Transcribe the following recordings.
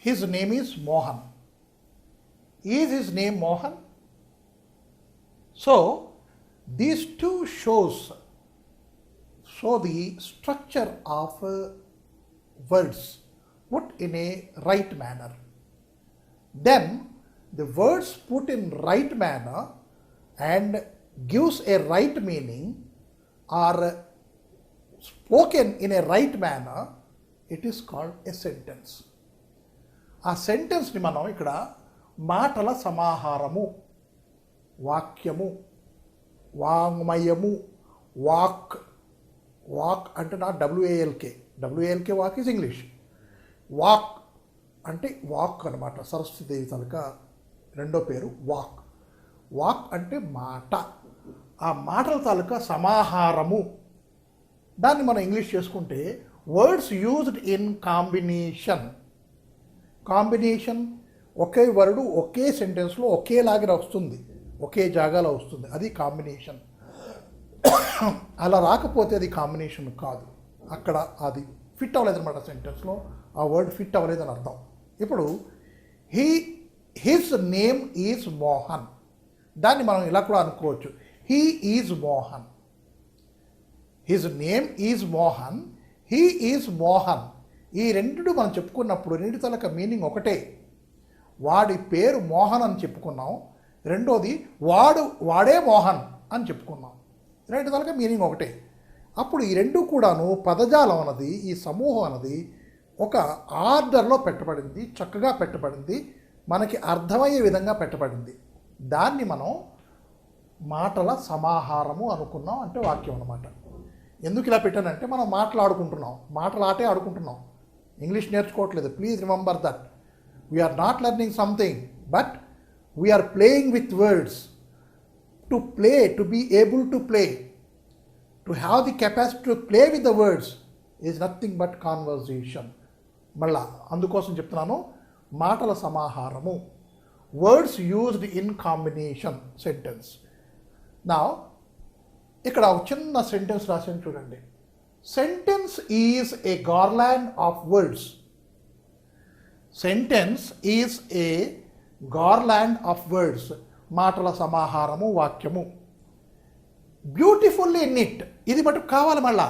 his name is Mohan. Is his name Mohan? So these two shows the structure of words put in a right manner. Then the words put in right manner and gives a right meaning or spoken in a right manner, it is called a sentence. ఆ సెంటెన్స్ని మనం ఇక్కడ మాటల సమాహారము, వాక్యము, వాంగ్మయము, walk అంటే నా డబ్ల్యూఏఎల్కే walk is English. Walk అంటే walk అనమాట. సరస్వతీదేవి తాలూకా రెండో పేరు వాక్ అంటే మాట. ఆ మాటల తాలూకా సమాహారము, దాన్ని మనం ఇంగ్లీష్ చేసుకుంటే వర్డ్స్ యూజ్డ్ ఇన్ కాంబినేషన్ ఒకే వర్డు ఒకే సెంటెన్స్లో ఒకేలాగా వస్తుంది, ఒకే జాగాలో వస్తుంది, అది కాంబినేషన్. అలా రాకపోతే అది కాంబినేషన్ కాదు, అక్కడ అది ఫిట్ అవ్వలేదన్నమాట. సెంటెన్స్లో ఆ వర్డ్ ఫిట్ అవ్వలేదని అర్థం. ఇప్పుడు హిస్ నేమ్ ఈజ్ మోహన్, దాన్ని మనం ఇలా కూడా అనుకోవచ్చు, he is Mohan. His name is Mohan, he is Mohan. ఈ రెండు మనం చెప్పుకున్నప్పుడు రెండింటి తాలూకా మీనింగ్ ఒకటే. వాడి పేరు మోహన్ అని చెప్పుకున్నాం, రెండోది వాడే మోహన్ అని చెప్పుకున్నాం. రెండు తాలూకా మీనింగ్ ఒకటే. అప్పుడు ఈ రెండు కూడాను పదజాలం అన్నది, ఈ సమూహం అన్నది ఒక ఆర్డర్లో పెట్టబడింది, చక్కగా పెట్టబడింది, మనకి అర్థమయ్యే విధంగా పెట్టబడింది. దాన్ని మనం మాటల సమాహారము అనుకున్నాం, అంటే వాక్యం అన్నమాట. ఎందుకు ఇలా పెట్టానంటే మనం మాటలాటే ఆడుకుంటున్నాం, ఇంగ్లీష్ నేర్చుకోవట్లేదు. Please remember that we're not learning something, but we're playing with words. To play, to be able to play, to have the capacity to play with the words is nothing but conversation. మళ్ళా అందుకోసం చెప్తున్నాను, మాటల సమాహారము, words used in combination sentence. నా ఇక్కడ ఒక చిన్న sentence రాసాను చూడండి. Sentence is a garland of words. Sentence is a garland of words, మాటల సమాహారము, వాక్యము. బ్యూటిఫుల్లీ నిట్, ఇది మటుకు కావాలి మళ్ళా.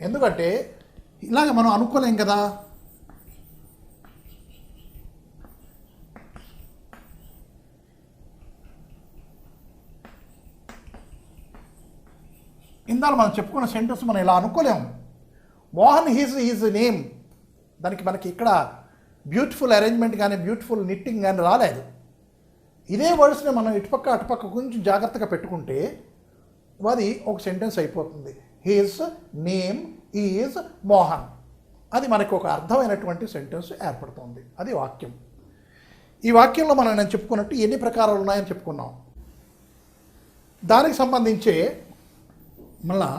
ఎందుకంటే ఇలాగ మనం అనుకోలేం కదా. ఇందాక మనం చెప్పుకున్న సెంటెన్స్ మనం ఇలా అనుకోలేము. మోహన్ హీజ్ నేమ్, దానికి మనకి ఇక్కడ బ్యూటిఫుల్ అరేంజ్మెంట్ కానీ బ్యూటిఫుల్ నిట్టింగ్ కానీ రాలేదు. ఇదే వర్డ్స్ని మనం అటుపక్క కొంచెం జాగ్రత్తగా పెట్టుకుంటే అది ఒక సెంటెన్స్ అయిపోతుంది. హిజ్ నేమ్ ఈజ్ మోహన్, అది మనకు ఒక అర్థమైనటువంటి సెంటెన్స్ ఏర్పడుతుంది, అది వాక్యం. ఈ వాక్యంలో నేను చెప్పుకున్నట్టు ఎన్ని ప్రకారాలు ఉన్నాయని చెప్పుకున్నాం. దానికి సంబంధించే మళ్ళా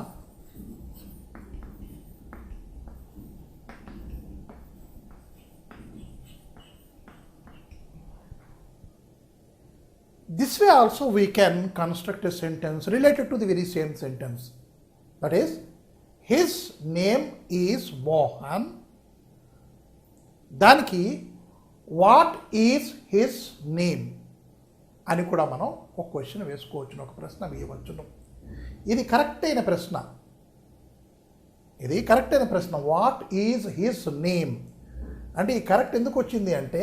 this way also we can construct a sentence related to the very same sentence. That is, his name is Mohan. దానికి what is his name అని కూడా మనం ఒక క్వశ్చన్ వేసుకోవచ్చును, ఒక ప్రశ్న వేయవచ్చును. ఇది కరెక్ట్ అయిన ప్రశ్న. వాట్ ఈజ్ హిస్ నేమ్ అంటే ఈ కరెక్ట్ ఎందుకు వచ్చింది అంటే,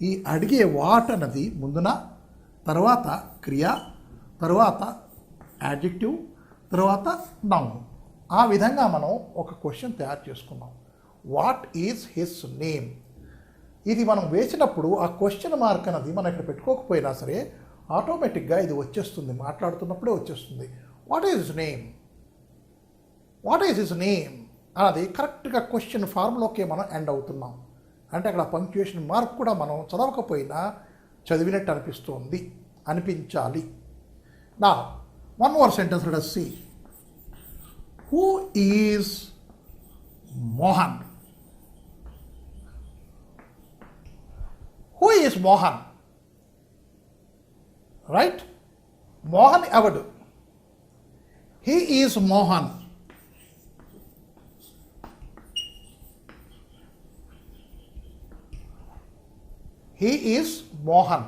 ఈ అడిగే వాట్ అన్నది ముందున, తర్వాత క్రియ, తర్వాత యాడ్జెక్టివ్, తర్వాత నౌన్. ఆ విధంగా మనం ఒక క్వశ్చన్ తయారు చేసుకున్నాం. వాట్ ఈజ్ హిస్ నేమ్, ఇది మనం వేసినప్పుడు ఆ క్వశ్చన్ మార్క్ అన్నది మనం ఇక్కడ పెట్టుకోకపోయినా సరే ఆటోమేటిక్గా ఇది వచ్చేస్తుంది, మాట్లాడుతున్నప్పుడే వచ్చేస్తుంది. వాట్ ఈజ్ హిస్ నేమ్ అన్నది కరెక్ట్గా క్వశ్చన్ ఫార్మ్లోకే మనం ఎండ్ అవుతున్నాం. అంటే అక్కడ పంక్చుయేషన్ మార్క్ కూడా మనం చదవకపోయినా చదివినట్టు అనిపించాలి. నా one more sentence let us see. Who is Mohan? Who is Mohan? Right? Mohan ఎవడు? He is Mohan. He is Mohan.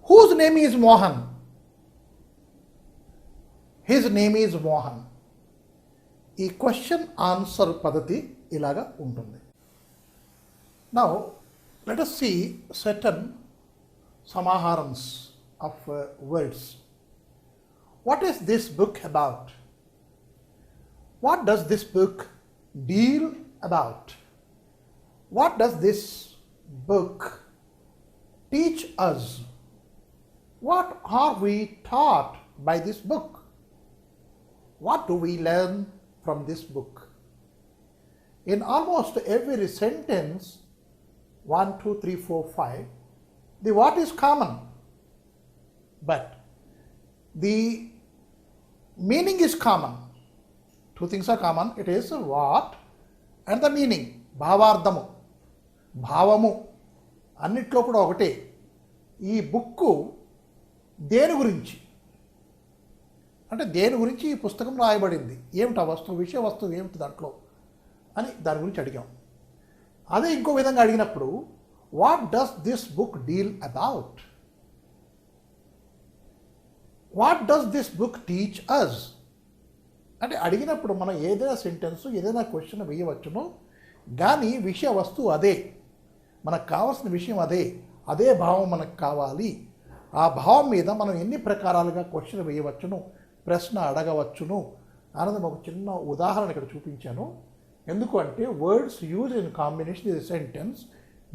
Whose name is Mohan? His name is Mohan. ఈ question answer పద్ధతి ఇలాగా ఉంటుంది. Now, let us see certain samaharams of words. What is this book about? What does this book deal about? What does this book teach us? What are we taught by this book? What do we learn from this book? In almost every sentence, 1, 2, 3, 4, 5, the what is common, but the meaning is common. Two things are common. It is what and the meaning. భావార్థము, భావము అన్నిట్లో కూడా ఒకటే. ఈ book దేని గురించి అంటే దేని గురించి ఈ పుస్తకం రాయబడింది, ఏమిటి ఆ వస్తువు, విషయ వస్తువు ఏమిటి దాంట్లో అని దాని గురించి అడిగాం. అదే ఇంకో విధంగా అడిగినప్పుడు what does this book deal about, what does this book teach us అంటే అడిగినప్పుడు మనం ఏదైనా సెంటెన్స్ ఏదైనా క్వశ్చన్ వేయవచ్చును, కానీ విషయ వస్తువు అదే, మనకు కావాల్సిన విషయం అదే, అదే భావం మనకు కావాలి. ఆ భావం మీద మనం ఎన్ని ప్రకారాలుగా క్వశ్చన్ వేయవచ్చును, ప్రశ్న అడగవచ్చును అన్నది ఒక చిన్న ఉదాహరణ ఇక్కడ చూపించాను. ఎందుకు అంటే words use in combination is sentence,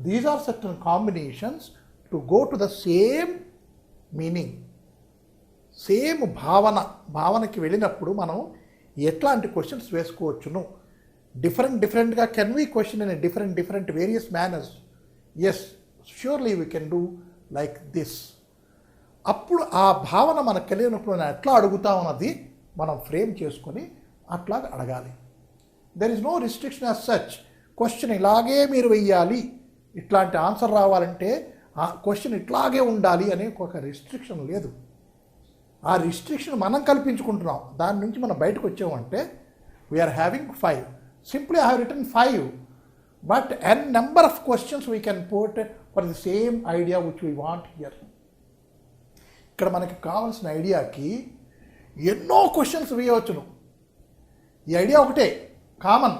these are certain combinations to go to the same meaning, same భావనకి వెళ్ళినప్పుడు మనం ఎట్లాంటి క్వశ్చన్స్ వేసుకోవచ్చును. డిఫరెంట్గా can we question in different various manners? Yes, surely we can do like this. అప్పుడు ఆ భావన మనకు కలిగినప్పుడు నేను ఎట్లా అడుగుతామన్నది మనం ఫ్రేమ్ చేసుకొని అట్లా అడగాలి. There is no restriction as such. Question ఇలాగే మీరు వెయ్యాలి, ఇట్లాంటి ఆన్సర్ రావాలంటే ఆ క్వశ్చన్ ఇట్లాగే ఉండాలి అనే ఒక రిస్ట్రిక్షన్ లేదు. ఆ రిస్ట్రిక్షన్ మనం కల్పించుకుంటున్నాం. దాని నుంచి మనం బయటకు వచ్చామంటే వీఆర్ హ్యావింగ్ 5. Simply I have written 5, but N number of questions we can put for the same idea which we want here. ఇక్కడ మనకి కావాల్సిన ఐడియాకి ఎన్నో క్వశ్చన్స్ వేయవచ్చును. ఈ ఐడియా ఒకటే కామన్,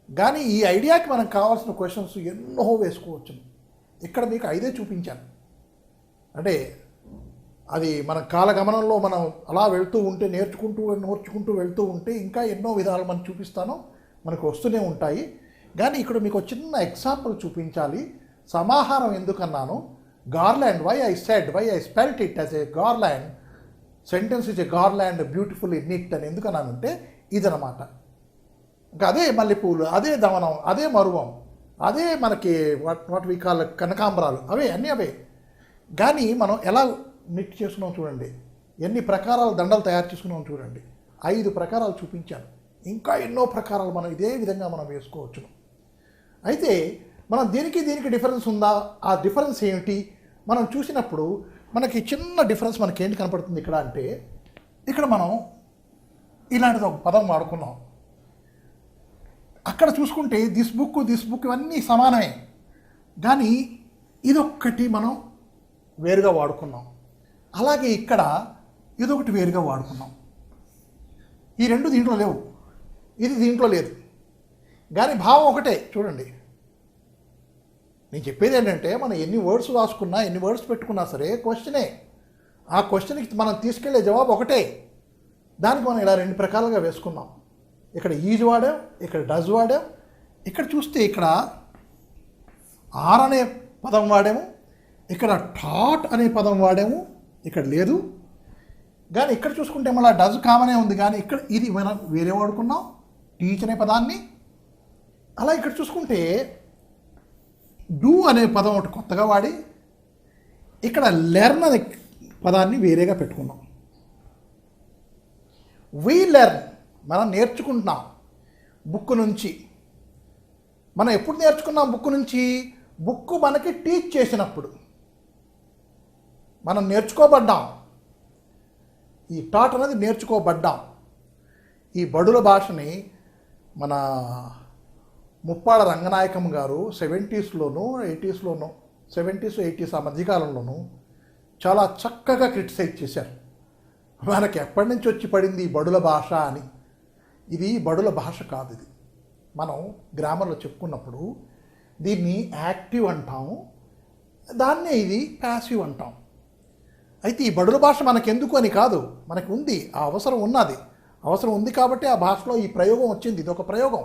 కానీ ఈ ఐడియాకి మనకు కావాల్సిన క్వశ్చన్స్ ఎన్నో వేసుకోవచ్చును. ఇక్కడ మీకు 5 చూపించాను. అంటే అది మన కాలగమనంలో మనం అలా వెళ్తూ ఉంటే నేర్చుకుంటూ వెళ్తూ ఉంటే ఇంకా ఎన్నో విధాలు మనం చూపిస్తాను, మనకు వస్తూనే ఉంటాయి. కానీ ఇక్కడ మీకు చిన్న ఎగ్జాంపుల్ చూపించాలి. సమాహారం ఎందుకన్నాను, garland, why I spelt it as a garland, sentence is a garland beautifully knit అని ఎందుకన్నానంటే ఇదనమాట. ఇంకా అదే మల్లెపూలు, అదే దవనం, అదే మరువం, అదే మనకి వాట్ వి కాల్ కనకాంబరాలు, అన్నీ అవే. కానీ మనం ఎలా నిట్ చేసుకున్నాం చూడండి, ఎన్ని ప్రకారాల దండలు తయారు చేసుకున్నాం చూడండి. 5 ప్రకారాలు చూపించాను, ఇంకా ఎన్నో ప్రకారాలు మనం ఇదే విధంగా మనం వేసుకోవచ్చును. అయితే మనం దీనికి డిఫరెన్స్ ఉందా, ఆ డిఫరెన్స్ ఏమిటి మనం చూసినప్పుడు మనకి చిన్న డిఫరెన్స్ మనకి ఏంటి కనపడుతుంది ఇక్కడ అంటే, ఇక్కడ మనం ఇలాంటిది ఒక పదం వాడుకున్నాం. అక్కడ చూసుకుంటే దిస్ బుక్ ఇవన్నీ సమానమే, కానీ ఇదొక్కటి మనం వేరుగా వాడుకున్నాం. అలాగే ఇక్కడ ఇదొకటి వేరుగా వాడుకున్నాం. ఈ 2 దీంట్లో లేవు, ఇది దీంట్లో లేదు, కానీ భావం ఒకటే. చూడండి, నేను చెప్పేది ఏంటంటే మనం ఎన్ని వర్డ్స్ రాసుకున్నా ఎన్ని వర్డ్స్ పెట్టుకున్నా సరే క్వశ్చనే. ఆ క్వశ్చన్కి మనం తీసుకెళ్లే జవాబు ఒకటే. దానికి మనం ఇలా 2 ప్రకారాలుగా వేసుకున్నాం. ఇక్కడ ఈజ్ వాడాం, ఇక్కడ డస్ వాడాం. ఇక్కడ చూస్తే ఇక్కడ ఆర్ అనే పదం వాడాము, ఇక్కడ టాట్ అనే పదం వాడాము, ఇక్కడ లేదు. కానీ ఇక్కడ చూసుకుంటే మళ్ళీ డస్ కామనే ఉంది, కానీ ఇక్కడ ఇది మనం వేరే వాడుకున్నాం, టీచ్ అనే పదాన్ని. అలా ఇక్కడ చూసుకుంటే డూ అనే పదం ఒకటి కొత్తగా వాడి ఇక్కడ లెర్న్ అనే పదాన్ని వేరేగా పెట్టుకున్నాం. వీ లెర్న్, మనం నేర్చుకుంటున్నాం బుక్ నుంచి. మనం ఎప్పుడు నేర్చుకున్నాం బుక్ నుంచి? బుక్ మనకి టీచ్ చేసినప్పుడు మనం నేర్చుకోబడ్డాం. ఈ టాట్ అనేది నేర్చుకోబడ్డాం. ఈ బడుల భాషని మన ముప్పాడ రంగనాయకం గారు 70s 80s 70s 80s ఆ మధ్యకాలంలోనూ చాలా చక్కగా క్రిటిసైజ్ చేశారు. మనకి ఎప్పటి నుంచి వచ్చి పడింది ఈ బడుల భాష అని. ఇది బడుల భాష కాదు. ఇది మనం గ్రామర్లో చెప్పుకున్నప్పుడు దీన్ని యాక్టివ్ అంటాం, దాన్నే ఇది ప్యాసివ్ అంటాం. అయితే ఈ బడుల భాష మనకెందుకు అని కాదు, మనకు ఉంది, ఆ అవసరం ఉన్నది. అవసరం ఉంది కాబట్టి ఆ భాషలో ఈ ప్రయోగం వచ్చింది. ఇది ఒక ప్రయోగం,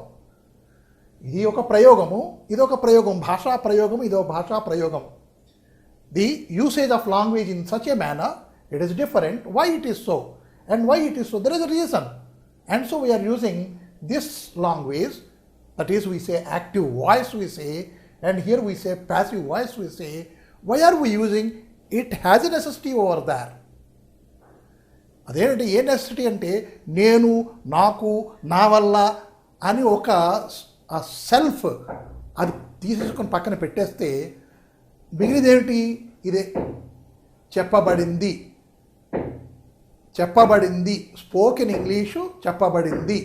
ఇది ఒక ప్రయోగము, ఇదొక ప్రయోగం, భాషా ప్రయోగం, ఇదొక భాషా ప్రయోగం. The usage of language in such a manner, it is different. Why it is so? And why it is so? There is a reason. And so we are using this language, that is, we say active voice, we say, and here we say passive voice, we say. Why are we using? It has a necessity over there. అదేంటంటే ఏ necessity అంటే నేను, నాకు, నా వల్ల అని ఒక self అది తీసేసుకొని పక్కన పెట్టేస్తే మిగిలిదేమిటి? ఇదే చెప్పబడింది, చెప్పబడింది, స్పోకెన్ ఇంగ్లీషు చెప్పబడింది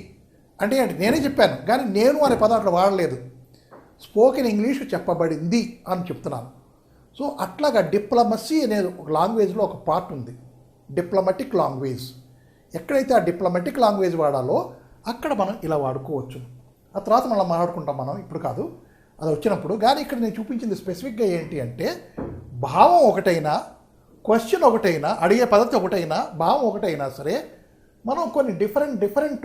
అంటే ఏంటి? నేనే చెప్పాను కానీ నేను అనే పదం అట్లా వాడలేదు. స్పోకెన్ ఇంగ్లీషు చెప్పబడింది అని చెప్తున్నాను. సో అట్లాగా డిప్లొమసీ అనేది ఒక లాంగ్వేజ్లో ఒక పార్ట్ ఉంది, డిప్లొమాటిక్ లాంగ్వేజ్. ఎక్కడైతే ఆ డిప్లొమాటిక్ లాంగ్వేజ్ వాడాలో అక్కడ మనం ఇలా వాడుకోవచ్చు. ఆ తర్వాత మళ్ళీ మాట్లాడుకుంటాం మనం, ఇప్పుడు కాదు, అది వచ్చినప్పుడు. కానీ ఇక్కడ నేను చూపించింది స్పెసిఫిక్గా ఏంటి అంటే భావం ఒకటైనా, క్వశ్చన్ ఒకటైనా, అడిగే పద్ధతి ఒకటైనా, భావం ఒకటైనా సరే మనం కొన్ని డిఫరెంట్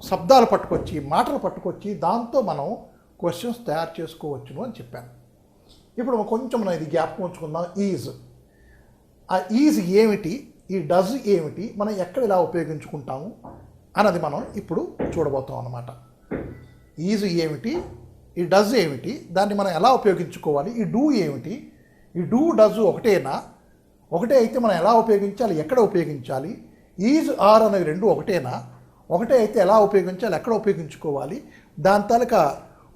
శబ్దాలు పట్టుకొచ్చి, మాటలు పట్టుకొచ్చి దాంతో మనం క్వశ్చన్స్ తయారు చేసుకోవచ్చును అని చెప్పాను. ఇప్పుడు కొంచెం మనం ఇది జ్ఞాపకం ఉంచుకుందాం. ఈజ్, ఆ ఈజ్ ఏమిటి, ఈ డజ్ ఏమిటి, మనం ఎక్కడ ఇలా ఉపయోగించుకుంటాము అన్నది మనం ఇప్పుడు చూడబోతాం అన్నమాట. ఈజ్ ఏమిటి, ఈ డజ్ ఏమిటి, దాన్ని మనం ఎలా ఉపయోగించుకోవాలి, ఈ డూ ఏమిటి, ఈ డూ డజ్ ఒకటేనా, ఒకటే అయితే మనం ఎలా ఉపయోగించాలి, ఎక్కడ ఉపయోగించాలి, ఈజ్ ఆర్ అనేవి రెండు ఒకటేనా, ఒకటే అయితే ఎలా ఉపయోగించాలి, ఎక్కడ ఉపయోగించుకోవాలి, దాని తాలూకా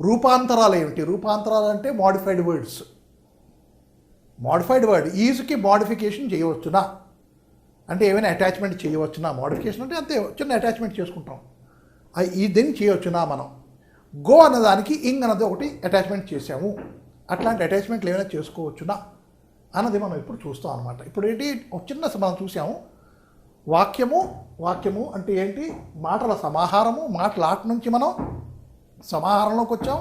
రూపాంతరాలు ఏమిటి. రూపాంతరాలు అంటే మోడిఫైడ్ వర్డ్స్. మోడిఫైడ్ వర్డ్ ఈజ్కి మోడిఫికేషన్ చేయవచ్చునా అంటే ఏమైనా అటాచ్మెంట్ చేయవచ్చునా. మోడిఫికేషన్ అంటే అంతే, చిన్న అటాచ్మెంట్ చేసుకుంటాం. ఈ దీన్ని చేయవచ్చునా మనం. గో అన్నదానికి ఇంగ్ అన్నది ఒకటి అటాచ్మెంట్ చేసాము, అట్లాంటి అటాచ్మెంట్లు ఏమైనా చేసుకోవచ్చునా అన్నది మనం ఇప్పుడు చూస్తాం అనమాట. ఇప్పుడు ఏంటి, ఒక చిన్న మనం చూసాము వాక్యము అంటే ఏంటి, మాటల సమాహారము. మాటల ఆట నుంచి మనం సమాహారంలోకి వచ్చాం.